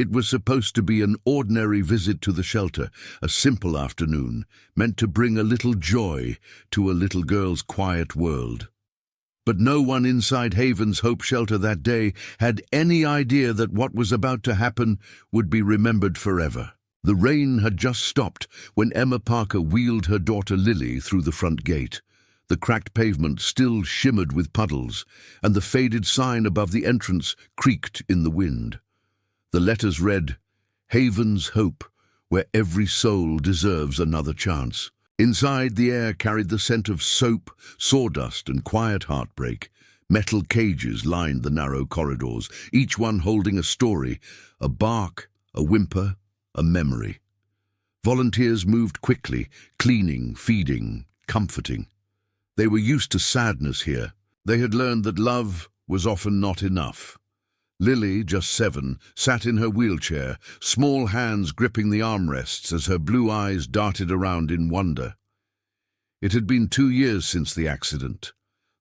It was supposed to be an ordinary visit to the shelter, a simple afternoon, meant to bring a little joy to a little girl's quiet world. But no one inside Haven's Hope shelter that day had any idea that what was about to happen would be remembered forever. The rain had just stopped when Emma Parker wheeled her daughter Lily through the front gate. The cracked pavement still shimmered with puddles, and the faded sign above the entrance creaked in the wind. The letters read, "Haven's Hope, where every soul deserves another chance." Inside, the air carried the scent of soap, sawdust, and quiet heartbreak. Metal cages lined the narrow corridors, each one holding a story, a bark, a whimper, a memory. Volunteers moved quickly, cleaning, feeding, comforting. They were used to sadness here. They had learned that love was often not enough. Lily, just 7, sat in her wheelchair, small hands gripping the armrests as her blue eyes darted around in wonder. It had been 2 years since the accident,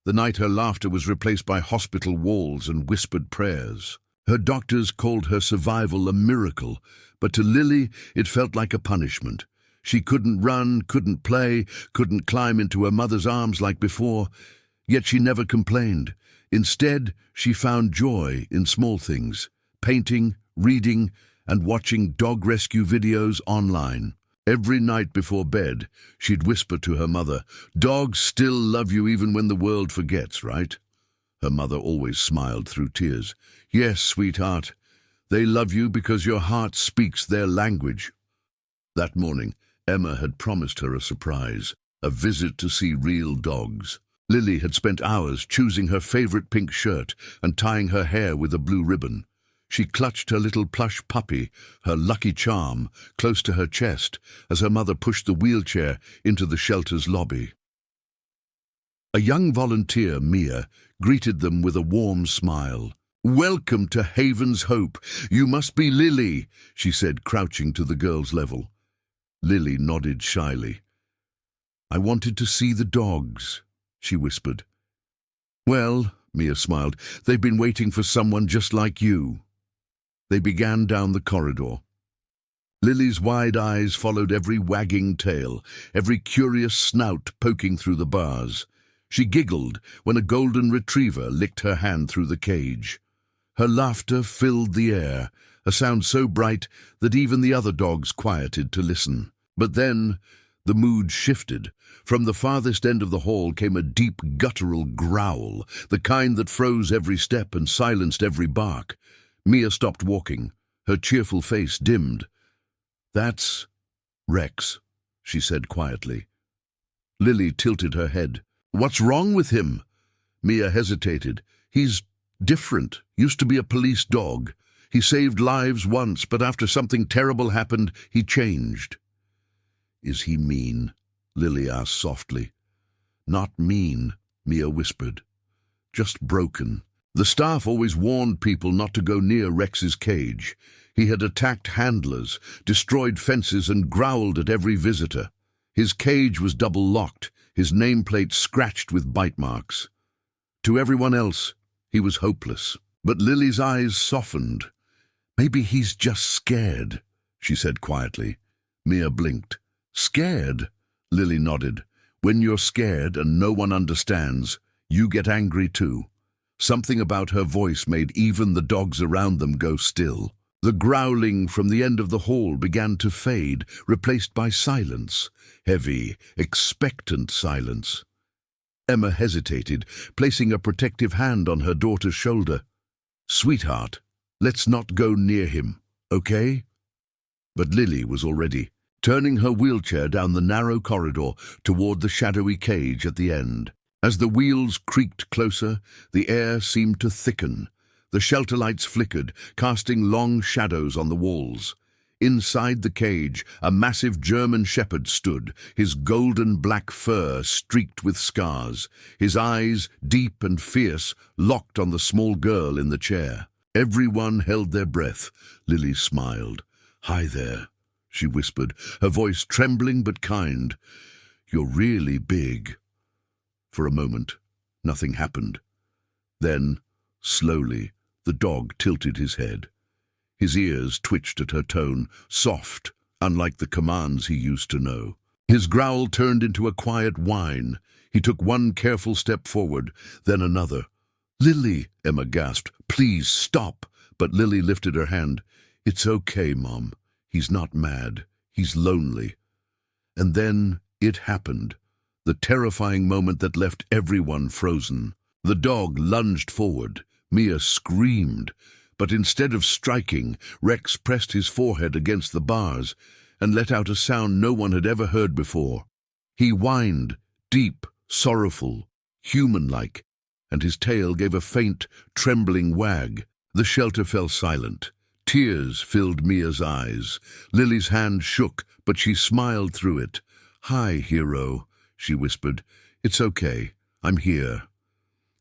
the night her laughter was replaced by hospital walls and whispered prayers. Her doctors called her survival a miracle, but to Lily it felt like a punishment. She couldn't run, couldn't play, couldn't climb into her mother's arms like before, yet she never complained. Instead, she found joy in small things, painting, reading, and watching dog rescue videos online. Every night before bed, she'd whisper to her mother, "Dogs still love you even when the world forgets, right?" Her mother always smiled through tears. "Yes, sweetheart, they love you because your heart speaks their language." That morning, Emma had promised her a surprise, a visit to see real dogs. Lily had spent hours choosing her favorite pink shirt and tying her hair with a blue ribbon. She clutched her little plush puppy, her lucky charm, close to her chest as her mother pushed the wheelchair into the shelter's lobby. A young volunteer, Mia, greeted them with a warm smile. "Welcome to Haven's Hope. You must be Lily," she said, crouching to the girl's level. Lily nodded shyly. "I wanted to see the dogs," she whispered. "Well," Mia smiled, "they've been waiting for someone just like you." They began down the corridor. Lily's wide eyes followed every wagging tail, every curious snout poking through the bars. She giggled when a golden retriever licked her hand through the cage. Her laughter filled the air, a sound so bright that even the other dogs quieted to listen. But then the mood shifted. From the farthest end of the hall came a deep guttural growl, the kind that froze every step and silenced every bark. Mia stopped walking, her cheerful face dimmed. "That's Rex," she said quietly. Lily tilted her head. "What's wrong with him?" Mia hesitated. "He's different. Used to be a police dog. He saved lives once, but after something terrible happened, he changed." "Is he mean?" Lily asked softly. "Not mean," Mia whispered. "Just broken. The staff always warned people not to go near Rex's cage. He had attacked handlers, destroyed fences, and growled at every visitor. His cage was double-locked, his nameplate scratched with bite marks. To everyone else, he was hopeless." But Lily's eyes softened. "Maybe he's just scared," she said quietly. Mia blinked. "Scared?" Lily nodded. "When you're scared and no one understands, you get angry too." Something about her voice made even the dogs around them go still. The growling from the end of the hall began to fade, replaced by silence, heavy, expectant silence. Emma hesitated, placing a protective hand on her daughter's shoulder. "Sweetheart, let's not go near him, okay?" But Lily was already turning her wheelchair down the narrow corridor toward the shadowy cage at the end. As the wheels creaked closer, the air seemed to thicken. The shelter lights flickered, casting long shadows on the walls. Inside the cage, a massive German shepherd stood, his golden black fur streaked with scars, his eyes, deep and fierce, locked on the small girl in the chair. Everyone held their breath. Lily smiled. "Hi there," she whispered, her voice trembling but kind. "You're really big." For a moment, nothing happened. Then, slowly, the dog tilted his head. His ears twitched at her tone, soft, unlike the commands he used to know. His growl turned into a quiet whine. He took one careful step forward, then another. "Lily," Emma gasped, "please stop." But Lily lifted her hand. "It's okay, Mom. He's not mad. He's lonely." And then it happened. The terrifying moment that left everyone frozen. The dog lunged forward. Mia screamed. But instead of striking, Rex pressed his forehead against the bars and let out a sound no one had ever heard before. He whined, deep, sorrowful, human-like, and his tail gave a faint, trembling wag. The shelter fell silent. Tears filled Mia's eyes. Lily's hand shook, but she smiled through it. "Hi, hero," she whispered. "It's okay. I'm here."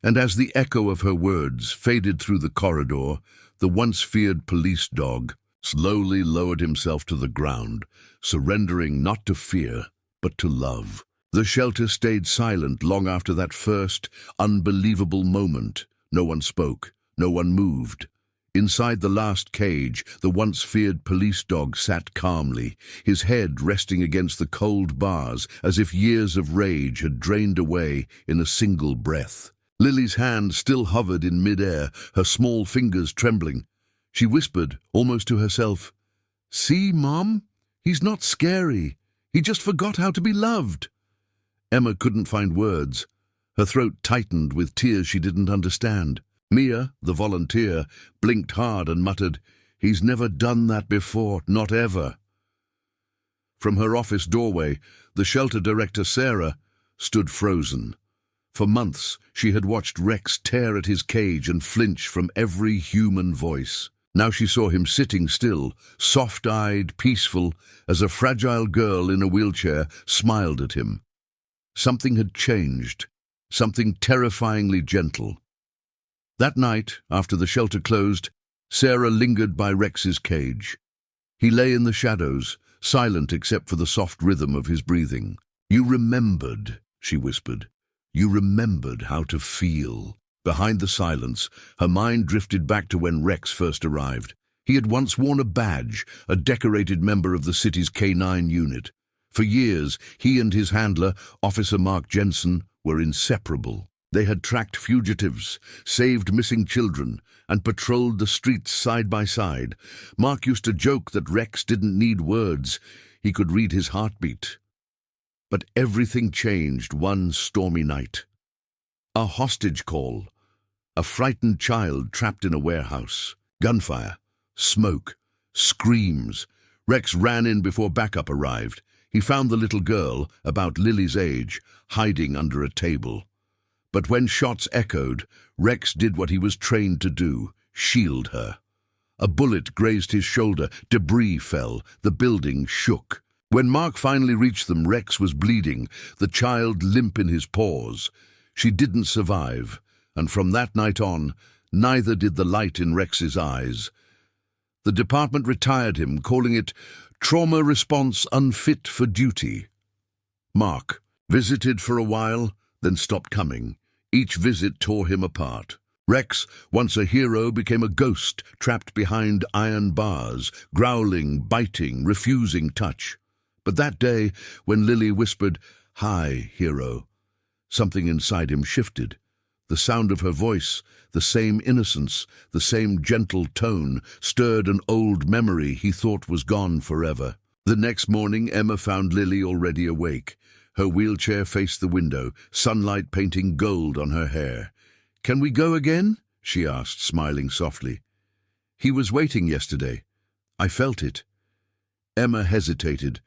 And as the echo of her words faded through the corridor, the once-feared police dog slowly lowered himself to the ground, surrendering not to fear, but to love. The shelter stayed silent long after that first, unbelievable moment. No one spoke, no one moved. Inside the last cage, the once-feared police dog sat calmly, his head resting against the cold bars as if years of rage had drained away in a single breath. Lily's hand still hovered in mid-air, her small fingers trembling. She whispered, almost to herself, "See, Mom? He's not scary. He just forgot how to be loved." Emma couldn't find words. Her throat tightened with tears she didn't understand. Mia, the volunteer, blinked hard and muttered, "He's never done that before, not ever." From her office doorway, the shelter director, Sarah, stood frozen. For months, she had watched Rex tear at his cage and flinch from every human voice. Now she saw him sitting still, soft-eyed, peaceful, as a fragile girl in a wheelchair smiled at him. Something had changed, something terrifyingly gentle. That night, after the shelter closed, Sarah lingered by Rex's cage. He lay in the shadows, silent except for the soft rhythm of his breathing. "You remembered," she whispered. "You remembered how to feel." Behind the silence, her mind drifted back to when Rex first arrived. He had once worn a badge, a decorated member of the city's K9 unit. For years, he and his handler, Officer Mark Jensen, were inseparable. They had tracked fugitives, saved missing children, and patrolled the streets side by side. Mark used to joke that Rex didn't need words. He could read his heartbeat. But everything changed one stormy night. A hostage call. A frightened child trapped in a warehouse. Gunfire. Smoke. Screams. Rex ran in before backup arrived. He found the little girl, about Lily's age, hiding under a table. But when shots echoed, Rex did what he was trained to do, shield her. A bullet grazed his shoulder, debris fell, the building shook. When Mark finally reached them, Rex was bleeding, the child limp in his paws. She didn't survive, and from that night on, neither did the light in Rex's eyes. The department retired him, calling it trauma response unfit for duty. Mark visited for a while, then stopped coming. Each visit tore him apart. Rex, once a hero, became a ghost trapped behind iron bars, growling, biting, refusing touch. But that day, when Lily whispered, "Hi, hero," something inside him shifted. The sound of her voice, the same innocence, the same gentle tone, stirred an old memory he thought was gone forever. The next morning, Emma found Lily already awake. Her wheelchair faced the window, sunlight painting gold on her hair. "Can we go again?" she asked, smiling softly. "He was waiting yesterday. I felt it." Emma hesitated,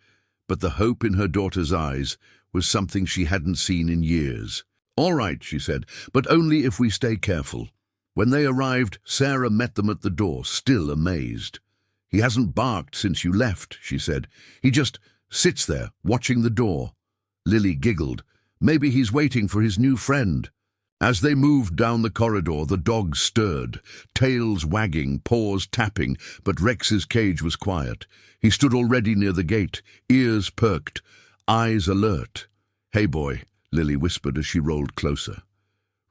but the hope in her daughter's eyes was something she hadn't seen in years. "All right," she said, "but only if we stay careful." When they arrived, Sarah met them at the door, still amazed. "He hasn't barked since you left," she said. "He just sits there, watching the door." Lily giggled. "Maybe he's waiting for his new friend." As they moved down the corridor, the dog stirred, tails wagging, paws tapping, but Rex's cage was quiet. He stood already near the gate, ears perked, eyes alert. "Hey, boy," Lily whispered as she rolled closer.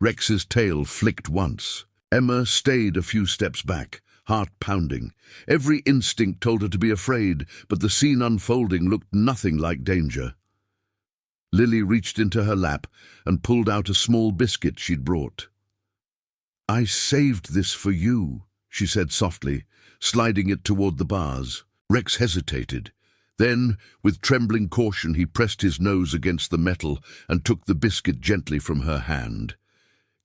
Rex's tail flicked once. Emma stayed a few steps back, heart pounding. Every instinct told her to be afraid, but the scene unfolding looked nothing like danger. Lily reached into her lap and pulled out a small biscuit she'd brought. "I saved this for you," she said softly, sliding it toward the bars. Rex hesitated. Then, with trembling caution, he pressed his nose against the metal and took the biscuit gently from her hand.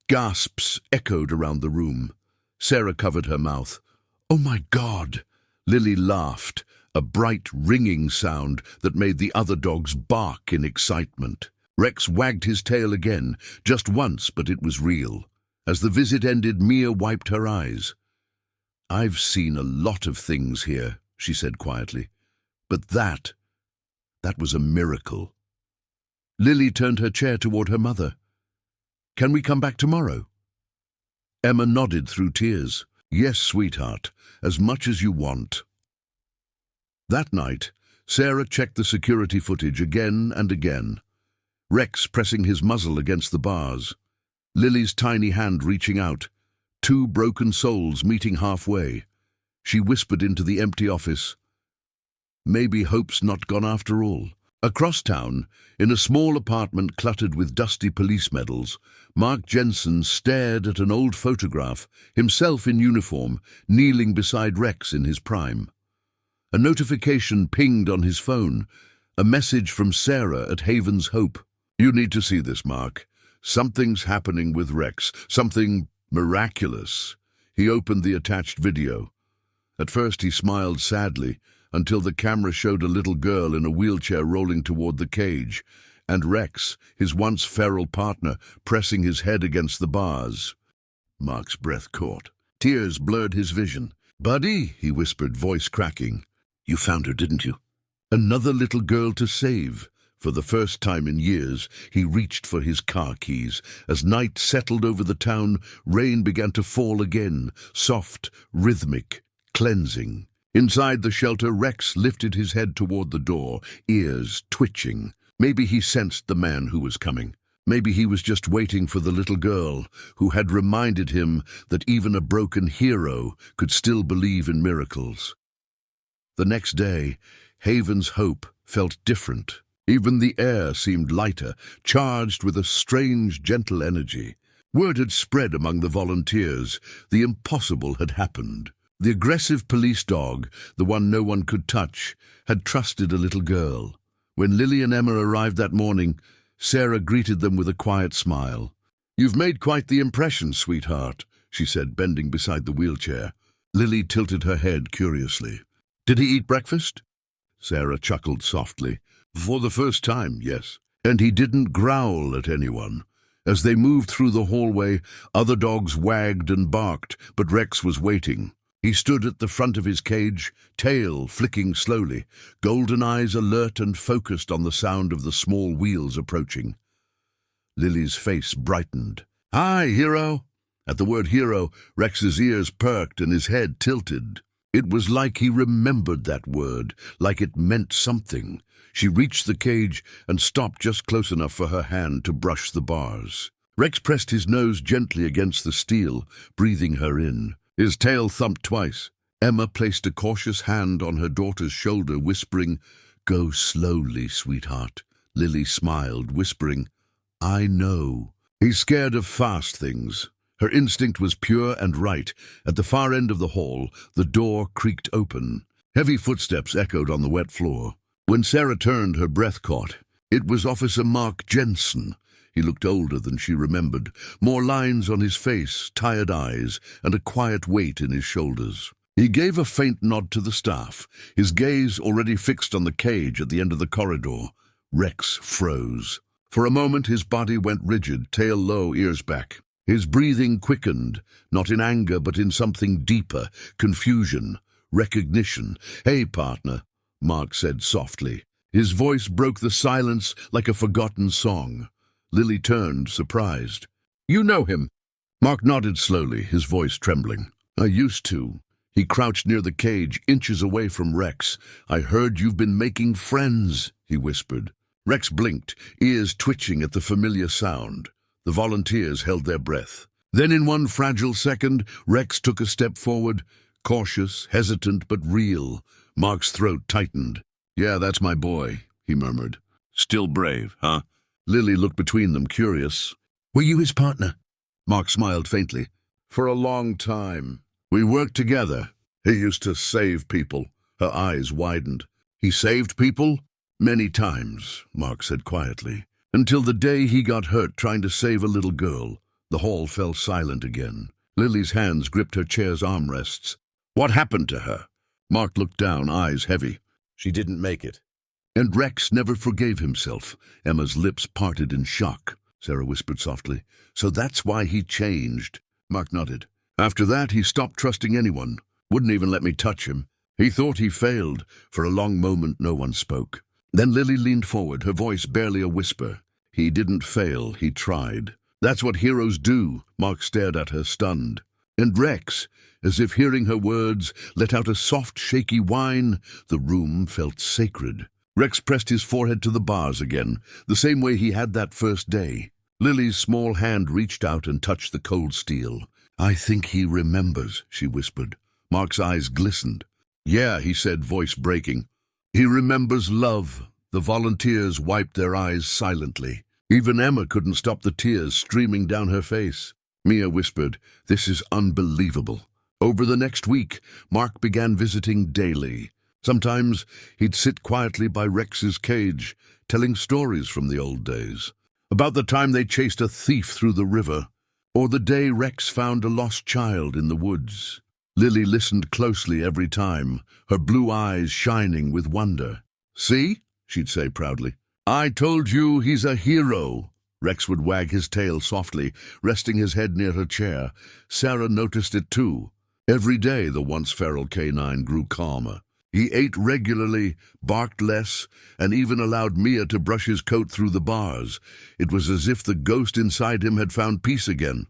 Gasps echoed around the room. Sarah covered her mouth. "Oh my God!" Lily laughed, a bright, ringing sound that made the other dogs bark in excitement. Rex wagged his tail again, just once, but it was real. As the visit ended, Mia wiped her eyes. "I've seen a lot of things here," she said quietly. "But that was a miracle." Lily turned her chair toward her mother. "Can we come back tomorrow?" Emma nodded through tears. "Yes, sweetheart, as much as you want." That night, Sarah checked the security footage again and again. Rex pressing his muzzle against the bars. Lily's tiny hand reaching out. Two broken souls meeting halfway. She whispered into the empty office, "Maybe hope's not gone after all." Across town, in a small apartment cluttered with dusty police medals, Mark Jensen stared at an old photograph, himself in uniform, kneeling beside Rex in his prime. A notification pinged on his phone, a message from Sarah at Haven's Hope. "You need to see this, Mark. Something's happening with Rex, something miraculous." He opened the attached video. At first he smiled sadly, until the camera showed a little girl in a wheelchair rolling toward the cage, and Rex, his once feral partner, pressing his head against the bars. Mark's breath caught. Tears blurred his vision. "Buddy," he whispered, voice cracking. "You found her, didn't you?" Another little girl to save. For the first time in years, he reached for his car keys. As night settled over the town, rain began to fall again, soft, rhythmic, cleansing. Inside the shelter, Rex lifted his head toward the door, ears twitching. Maybe he sensed the man who was coming. Maybe he was just waiting for the little girl who had reminded him that even a broken hero could still believe in miracles. The next day, Haven's Hope felt different. Even the air seemed lighter, charged with a strange, gentle energy. Word had spread among the volunteers. The impossible had happened. The aggressive police dog, the one no one could touch, had trusted a little girl. When Lily and Emma arrived that morning, Sarah greeted them with a quiet smile. "You've made quite the impression, sweetheart," she said, bending beside the wheelchair. Lily tilted her head curiously. "Did he eat breakfast?" Sarah chuckled softly. "For the first time, yes. And he didn't growl at anyone." As they moved through the hallway, other dogs wagged and barked, but Rex was waiting. He stood at the front of his cage, tail flicking slowly, golden eyes alert and focused on the sound of the small wheels approaching. Lily's face brightened. "Hi, hero!" At the word hero, Rex's ears perked and his head tilted. It was like he remembered that word, like it meant something. She reached the cage and stopped just close enough for her hand to brush the bars. Rex pressed his nose gently against the steel, breathing her in. His tail thumped twice. Emma placed a cautious hand on her daughter's shoulder, whispering, "Go slowly, sweetheart." Lily smiled, whispering, "I know." He's scared of fast things. Her instinct was pure and right. At the far end of the hall, the door creaked open. Heavy footsteps echoed on the wet floor. When Sarah turned, her breath caught. It was Officer Mark Jensen. He looked older than she remembered, more lines on his face, tired eyes, and a quiet weight in his shoulders. He gave a faint nod to the staff, his gaze already fixed on the cage at the end of the corridor. Rex froze. For a moment his body went rigid, tail low, ears back. His breathing quickened, not in anger but in something deeper, confusion, recognition. "Hey, partner," Mark said softly. His voice broke the silence like a forgotten song. Lily turned, surprised. "You know him?" Mark nodded slowly, his voice trembling. "I used to." He crouched near the cage, inches away from Rex. "I heard you've been making friends," he whispered. Rex blinked, ears twitching at the familiar sound. The volunteers held their breath. Then in one fragile second, Rex took a step forward. Cautious, hesitant, but real. Mark's throat tightened. "Yeah, that's my boy," he murmured. "Still brave, huh?" Lily looked between them, curious. "Were you his partner?" Mark smiled faintly. "For a long time. We worked together. He used to save people." Her eyes widened. "He saved people?" "Many times," Mark said quietly. "Until the day he got hurt trying to save a little girl." The hall fell silent again. Lily's hands gripped her chair's armrests. "What happened to her?" Mark looked down, eyes heavy. "She didn't make it." "And Rex never forgave himself." Emma's lips parted in shock. Sarah whispered softly. "So that's why he changed." Mark nodded. "After that, he stopped trusting anyone. Wouldn't even let me touch him. He thought he failed." For a long moment, no one spoke. Then Lily leaned forward, her voice barely a whisper. "He didn't fail, he tried. That's what heroes do." Mark stared at her, stunned. "And Rex," as if hearing her words, let out a soft, shaky whine. The room felt sacred. Rex pressed his forehead to the bars again, the same way he had that first day. Lily's small hand reached out and touched the cold steel. "I think he remembers," she whispered. Mark's eyes glistened. "Yeah," he said, voice breaking. "He remembers love." The volunteers wiped their eyes silently. Even Emma couldn't stop the tears streaming down her face. Mia whispered, "This is unbelievable." Over the next week, Mark began visiting daily. Sometimes he'd sit quietly by Rex's cage, telling stories from the old days. About the time they chased a thief through the river, or the day Rex found a lost child in the woods. Lily listened closely every time, her blue eyes shining with wonder. "See?" she'd say proudly. "I told you he's a hero." Rex would wag his tail softly, resting his head near her chair. Sarah noticed it too. Every day the once feral canine grew calmer. He ate regularly, barked less, and even allowed Mia to brush his coat through the bars. It was as if the ghost inside him had found peace again.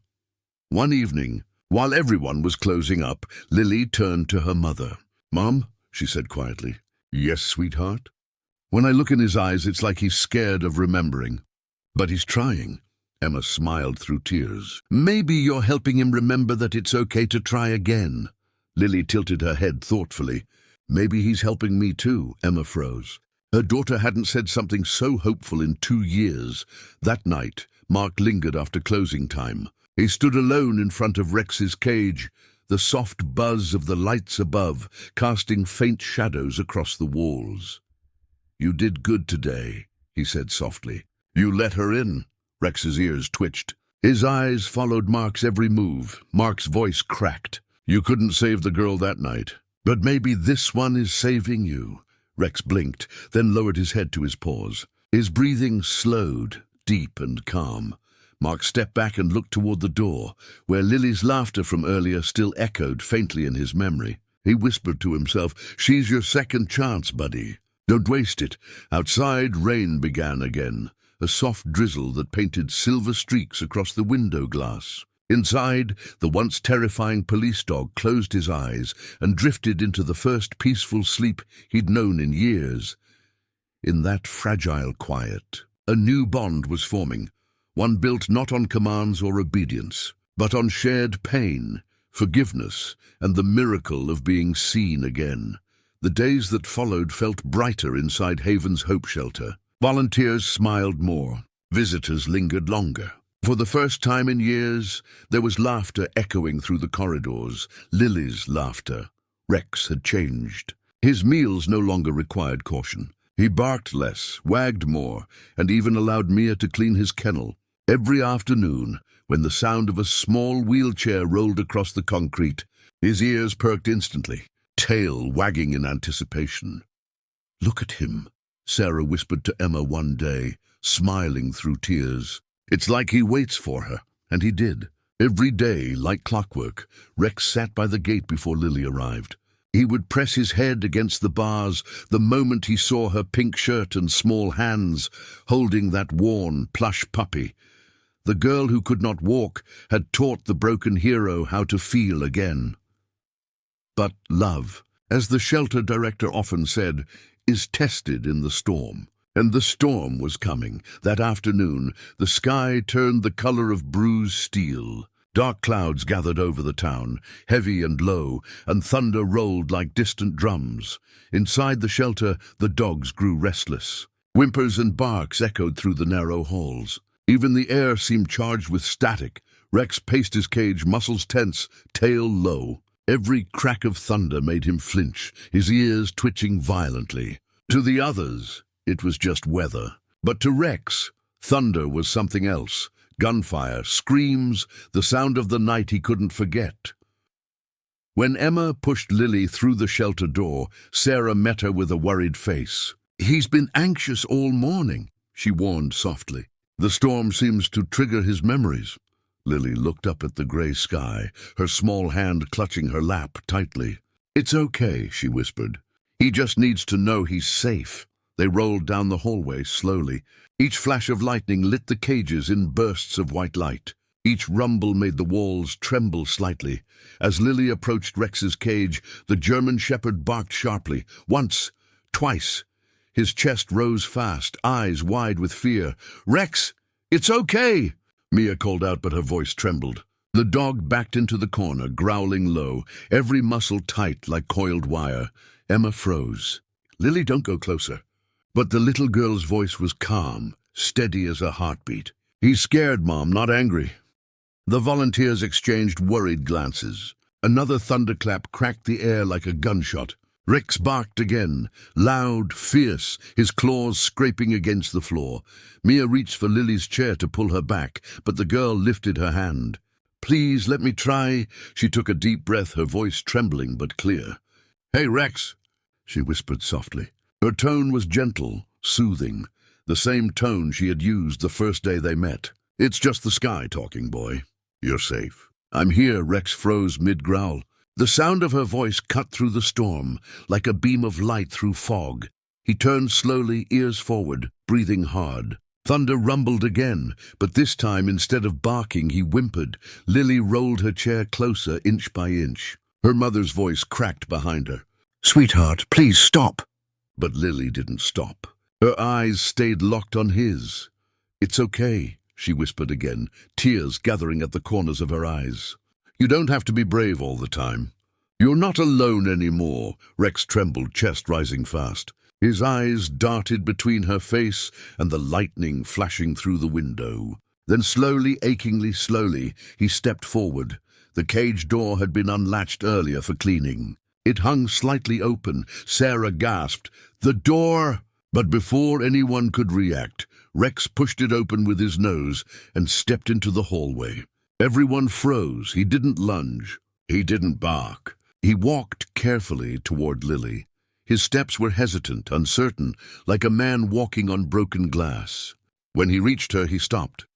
One evening, while everyone was closing up, Lily turned to her mother. "Mom," she said quietly. "Yes, sweetheart?" "When I look in his eyes, it's like he's scared of remembering. But he's trying." Emma smiled through tears. "Maybe you're helping him remember that it's okay to try again." Lily tilted her head thoughtfully. "Maybe he's helping me too." Emma froze. Her daughter hadn't said something so hopeful in 2 years. That night, Mark lingered after closing time. He stood alone in front of Rex's cage, the soft buzz of the lights above, casting faint shadows across the walls. "You did good today," he said softly. "You let her in." Rex's ears twitched. His eyes followed Mark's every move. Mark's voice cracked. "You couldn't save the girl that night. But maybe this one is saving you." Rex blinked, then lowered his head to his paws. His breathing slowed, deep and calm. Mark stepped back and looked toward the door, where Lily's laughter from earlier still echoed faintly in his memory. He whispered to himself, "She's your second chance, buddy. Don't waste it." Outside, rain began again, a soft drizzle that painted silver streaks across the window glass. Inside, the once terrifying police dog closed his eyes and drifted into the first peaceful sleep he'd known in years. In that fragile quiet, a new bond was forming, one built not on commands or obedience, but on shared pain, forgiveness, and the miracle of being seen again. The days that followed felt brighter inside Haven's Hope Shelter. Volunteers smiled more. Visitors lingered longer. For the first time in years, there was laughter echoing through the corridors. Lily's laughter. Rex had changed. His meals no longer required caution. He barked less, wagged more, and even allowed Mia to clean his kennel. Every afternoon, when the sound of a small wheelchair rolled across the concrete, his ears perked instantly, tail wagging in anticipation. "Look at him," Sarah whispered to Emma one day, smiling through tears. "It's like he waits for her." And he did. Every day, like clockwork, Rex sat by the gate before Lily arrived. He would press his head against the bars the moment he saw her pink shirt and small hands holding that worn, plush puppy. The girl who could not walk had taught the broken hero how to feel again. But love, as the shelter director often said, is tested in the storm. And the storm was coming. That afternoon, the sky turned the color of bruised steel. Dark clouds gathered over the town, heavy and low, and thunder rolled like distant drums. Inside the shelter, the dogs grew restless. Whimpers and barks echoed through the narrow halls. Even the air seemed charged with static. Rex paced his cage, muscles tense, tail low. Every crack of thunder made him flinch, his ears twitching violently. To the others, it was just weather. But to Rex, thunder was something else. Gunfire, screams, the sound of the night he couldn't forget. When Emma pushed Lily through the shelter door, Sarah met her with a worried face. "He's been anxious all morning," she warned softly. "The storm seems to trigger his memories." Lily looked up at the grey sky, her small hand clutching her lap tightly. "It's okay," she whispered. "He just needs to know he's safe." They rolled down the hallway slowly. Each flash of lightning lit the cages in bursts of white light. Each rumble made the walls tremble slightly. As Lily approached Rex's cage, the German shepherd barked sharply. Once, twice. His chest rose fast, eyes wide with fear. "Rex, it's okay!" Mia called out, but her voice trembled. The dog backed into the corner, growling low, every muscle tight like coiled wire. Emma froze. "Lily, don't go closer." But the little girl's voice was calm, steady as a heartbeat. "He's scared, Mom, not angry." The volunteers exchanged worried glances. Another thunderclap cracked the air like a gunshot. Rex barked again, loud, fierce, his claws scraping against the floor. Mia reached for Lily's chair to pull her back, but the girl lifted her hand. "Please, let me try." She took a deep breath, her voice trembling but clear. "Hey, Rex," she whispered softly. Her tone was gentle, soothing, the same tone she had used the first day they met. "It's just the sky talking, boy. You're safe." "I'm here," Rex froze mid-growl. The sound of her voice cut through the storm, like a beam of light through fog. He turned slowly, ears forward, breathing hard. Thunder rumbled again, but this time, instead of barking, he whimpered. Lily rolled her chair closer, inch by inch. Her mother's voice cracked behind her. "Sweetheart, please stop." But Lily didn't stop. Her eyes stayed locked on his. "It's okay," she whispered again, tears gathering at the corners of her eyes. "You don't have to be brave all the time. You're not alone anymore." Rex trembled, chest rising fast. His eyes darted between her face and the lightning flashing through the window. Then slowly, achingly slowly, he stepped forward. The cage door had been unlatched earlier for cleaning. It hung slightly open. Sarah gasped, "The door!" But before anyone could react, Rex pushed it open with his nose and stepped into the hallway. Everyone froze. He didn't lunge. He didn't bark. He walked carefully toward Lily. His steps were hesitant, uncertain, like a man walking on broken glass. When he reached her, he stopped.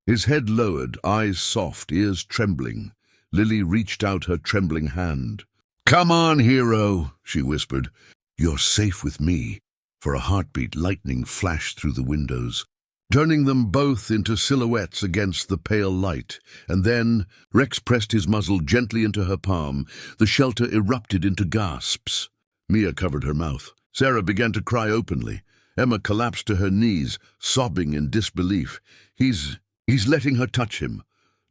His head lowered, eyes soft, ears trembling. Lily reached out her trembling hand. "Come on, hero," she whispered. "You're safe with me." For a heartbeat, lightning flashed through the windows, turning them both into silhouettes against the pale light. And then Rex pressed his muzzle gently into her palm. The shelter erupted into gasps. Mia covered her mouth. Sarah began to cry openly. Emma collapsed to her knees, sobbing in disbelief. He's letting her touch him."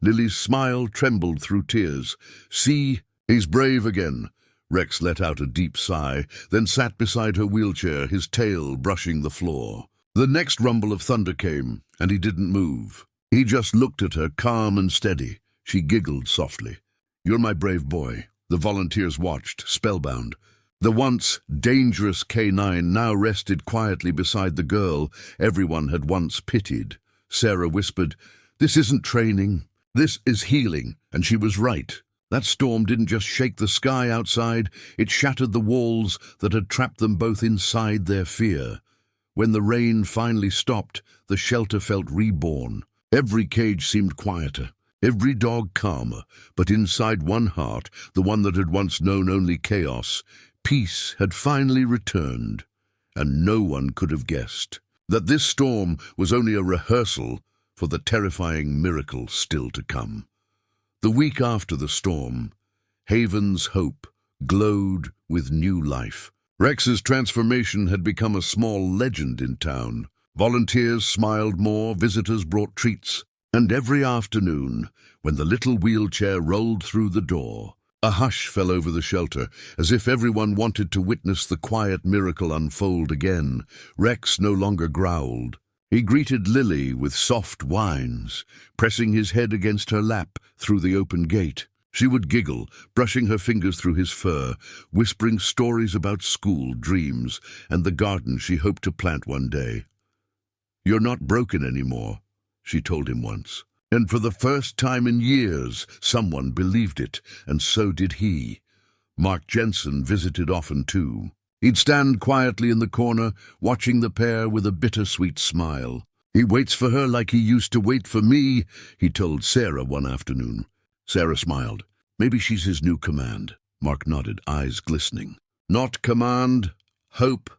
Lily's smile trembled through tears. "See, he's brave again." Rex let out a deep sigh, then sat beside her wheelchair, his tail brushing the floor. The next rumble of thunder came, and he didn't move. He just looked at her, calm and steady. She giggled softly. "You're my brave boy." The volunteers watched, spellbound. The once dangerous K9 now rested quietly beside the girl everyone had once pitied. Sarah whispered, "This isn't training. This is healing." And she was right. That storm didn't just shake the sky outside, it shattered the walls that had trapped them both inside their fear. When the rain finally stopped, the shelter felt reborn. Every cage seemed quieter, every dog calmer, but inside one heart, the one that had once known only chaos, peace had finally returned. And no one could have guessed that this storm was only a rehearsal for the terrifying miracle still to come. The week after the storm, Haven's hope glowed with new life. Rex's transformation had become a small legend in town. Volunteers smiled more, visitors brought treats, And every afternoon, when the little wheelchair rolled through the door, a hush fell over the shelter, as if everyone wanted to witness the quiet miracle unfold again. Rex no longer growled. He greeted Lily with soft whines, pressing his head against her lap through the open gate. She would giggle, brushing her fingers through his fur, whispering stories about school, dreams, and the garden she hoped to plant one day. "You're not broken anymore," she told him once. And for the first time in years, someone believed it, and so did he. Mark Jensen visited often too. He'd stand quietly in the corner, watching the pair with a bittersweet smile. "He waits for her like he used to wait for me," he told Sarah one afternoon. Sarah smiled. "Maybe she's his new command." Mark nodded, eyes glistening. "Not command, hope."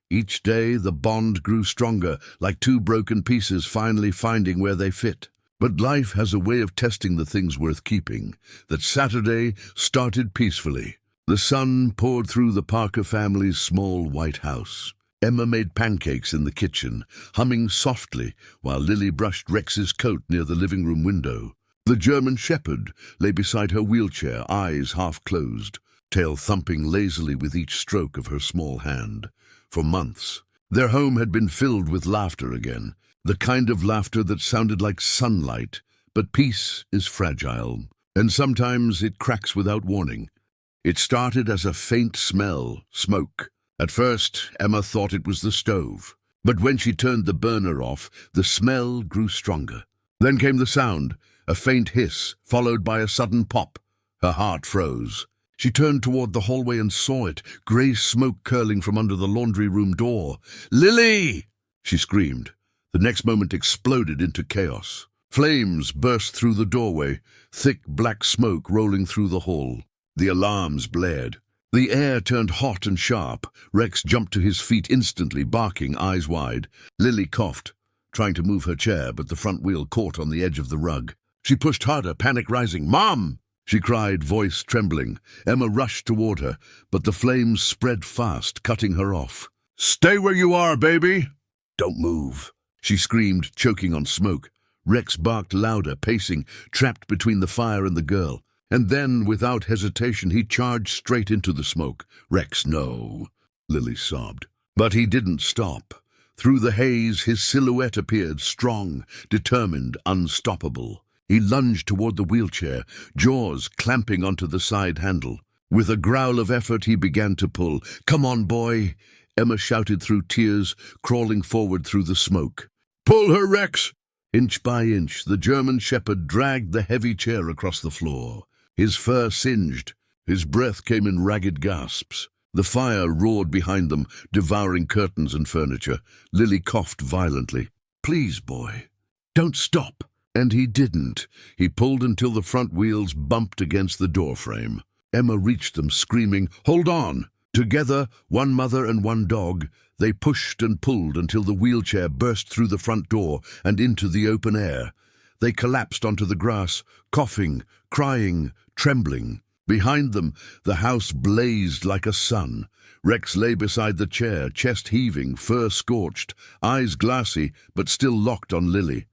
Each day the bond grew stronger, like two broken pieces finally finding where they fit. But life has a way of testing the things worth keeping. That Saturday started peacefully. The sun poured through the Parker family's small white house. Emma made pancakes in the kitchen, humming softly while Lily brushed Rex's coat near the living room window. The German shepherd lay beside her wheelchair, eyes half closed, tail thumping lazily with each stroke of her small hand. For months, their home had been filled with laughter again, the kind of laughter that sounded like sunlight. But peace is fragile, and sometimes it cracks without warning. It started as a faint smell, smoke. At first, Emma thought it was the stove, but when she turned the burner off, the smell grew stronger. Then came the sound, a faint hiss, followed by a sudden pop. Her heart froze. She turned toward the hallway and saw it, grey smoke curling from under the laundry room door. "Lily!" she screamed. The next moment exploded into chaos. Flames burst through the doorway, thick black smoke rolling through the hall. The alarms blared. The air turned hot and sharp. Rex jumped to his feet instantly, barking, eyes wide. Lily coughed, trying to move her chair, but the front wheel caught on the edge of the rug. She pushed harder, panic rising. "Mom!" she cried, voice trembling. Emma rushed toward her, but the flames spread fast, cutting her off. "Stay where you are, baby!" "Don't move," she screamed, choking on smoke. Rex barked louder, pacing, trapped between the fire and the girl. And then, without hesitation, he charged straight into the smoke. "Rex, no," Lily sobbed. But he didn't stop. Through the haze, his silhouette appeared, strong, determined, unstoppable. He lunged toward the wheelchair, jaws clamping onto the side handle. With a growl of effort, he began to pull. "Come on, boy," Emma shouted through tears, crawling forward through the smoke. "Pull her, Rex!" Inch by inch, the German shepherd dragged the heavy chair across the floor. His fur singed. His breath came in ragged gasps. The fire roared behind them, devouring curtains and furniture. Lily coughed violently. "Please, boy, don't stop." And he didn't. He pulled until the front wheels bumped against the doorframe. Emma reached them, screaming, "Hold on!" Together, one mother and one dog, they pushed and pulled until the wheelchair burst through the front door and into the open air. They collapsed onto the grass, coughing, crying, trembling. Behind them, the house blazed like a sun. Rex lay beside the chair, chest heaving, fur scorched, eyes glassy, but still locked on Lily.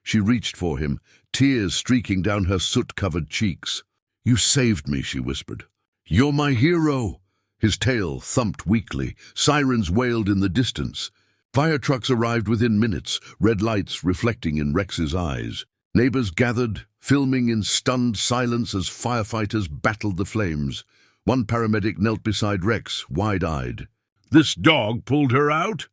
She reached for him, tears streaking down her soot-covered cheeks. "You saved me," she whispered. "You're my hero." His tail thumped weakly. Sirens wailed in the distance. Fire trucks arrived within minutes, red lights reflecting in Rex's eyes. Neighbors gathered, filming in stunned silence as firefighters battled the flames. One paramedic knelt beside Rex, wide-eyed. "This dog pulled her out?"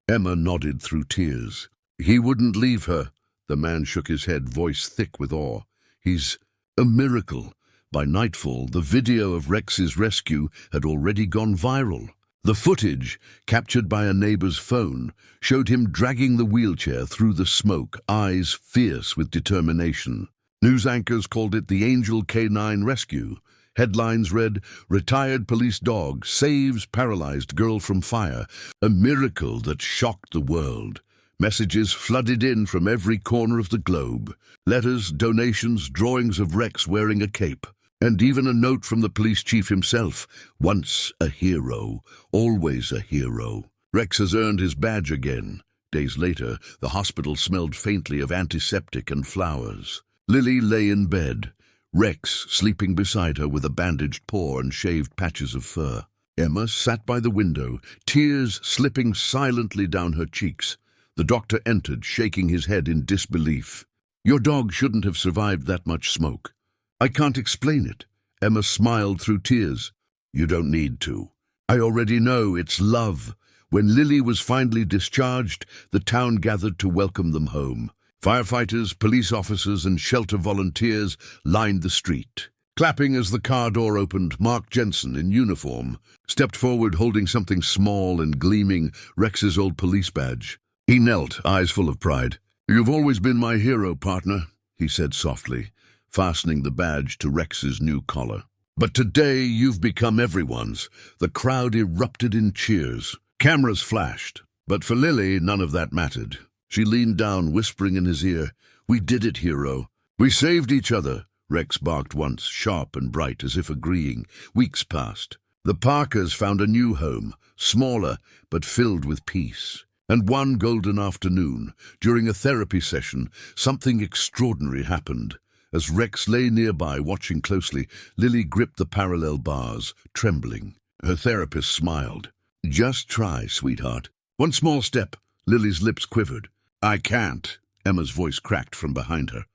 Emma nodded through tears. "He wouldn't leave her." The man shook his head, voice thick with awe. "He's a miracle." By nightfall, the video of Rex's rescue had already gone viral. The footage, captured by a neighbor's phone, showed him dragging the wheelchair through the smoke, eyes fierce with determination. News anchors called it the Angel K9 Rescue. Headlines read, "Retired police dog saves paralyzed girl from fire, a miracle that shocked the world." Messages flooded in from every corner of the globe. Letters, donations, drawings of Rex wearing a cape. And even a note from the police chief himself. "Once a hero, always a hero. Rex has earned his badge again. Days later, the hospital smelled faintly of antiseptic and flowers. Lily lay in bed, Rex sleeping beside her with a bandaged paw and shaved patches of fur. Emma sat by the window, tears slipping silently down her cheeks. The doctor entered, shaking his head in disbelief. "Your dog shouldn't have survived that much smoke." "I can't explain it." Emma smiled through tears. "You don't need to. I already know it's love." When Lily was finally discharged, the town gathered to welcome them home. Firefighters, police officers, and shelter volunteers lined the street. Clapping as the car door opened, Mark Jensen, in uniform, stepped forward holding something small and gleaming, Rex's old police badge. He knelt, eyes full of pride. "You've always been my hero, partner," he said softly, fastening the badge to Rex's new collar. "But today you've become everyone's." The crowd erupted in cheers. Cameras flashed. But for Lily, none of that mattered. She leaned down, whispering in his ear, "We did it, hero. We saved each other." Rex barked once, sharp and bright, as if agreeing. Weeks passed. The Parkers found a new home, smaller but filled with peace. And one golden afternoon, during a therapy session, something extraordinary happened. As Rex lay nearby, watching closely, Lily gripped the parallel bars, trembling. Her therapist smiled. "Just try, sweetheart." "One small step." Lily's lips quivered. "I can't." Emma's voice cracked from behind her.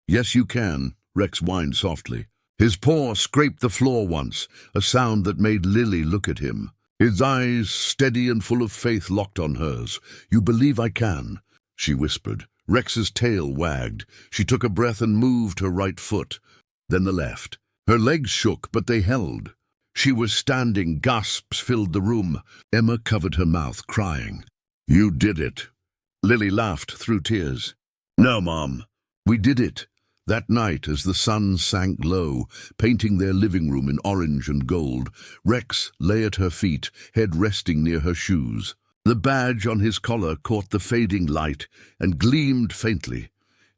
"Yes, you can," Rex whined softly. His paw scraped the floor once, a sound that made Lily look at him. His eyes, steady and full of faith, locked on hers. "You believe I can," she whispered. Rex's tail wagged. She took a breath and moved her right foot, then the left. Her legs shook, but they held. She was standing. Gasps filled the room. Emma covered her mouth, crying. "You did it." Lily laughed through tears. "No, Mom. We did it." That night, as the sun sank low, painting their living room in orange and gold, Rex lay at her feet, head resting near her shoes. The badge on his collar caught the fading light and gleamed faintly.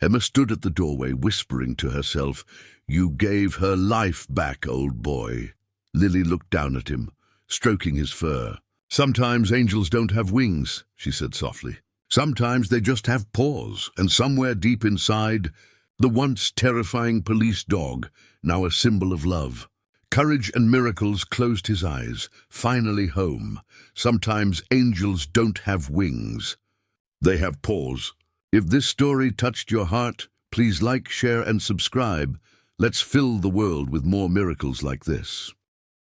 Emma stood at the doorway, whispering to herself, "You gave her life back, old boy." Lily looked down at him, stroking his fur. "Sometimes angels don't have wings," she said softly. "Sometimes they just have paws, and somewhere deep inside, the once terrifying police dog, now a symbol of love. Courage and miracles closed his eyes, finally home. Sometimes angels don't have wings. They have paws. If this story touched your heart, please like, share, and subscribe. Let's fill the world with more miracles like this.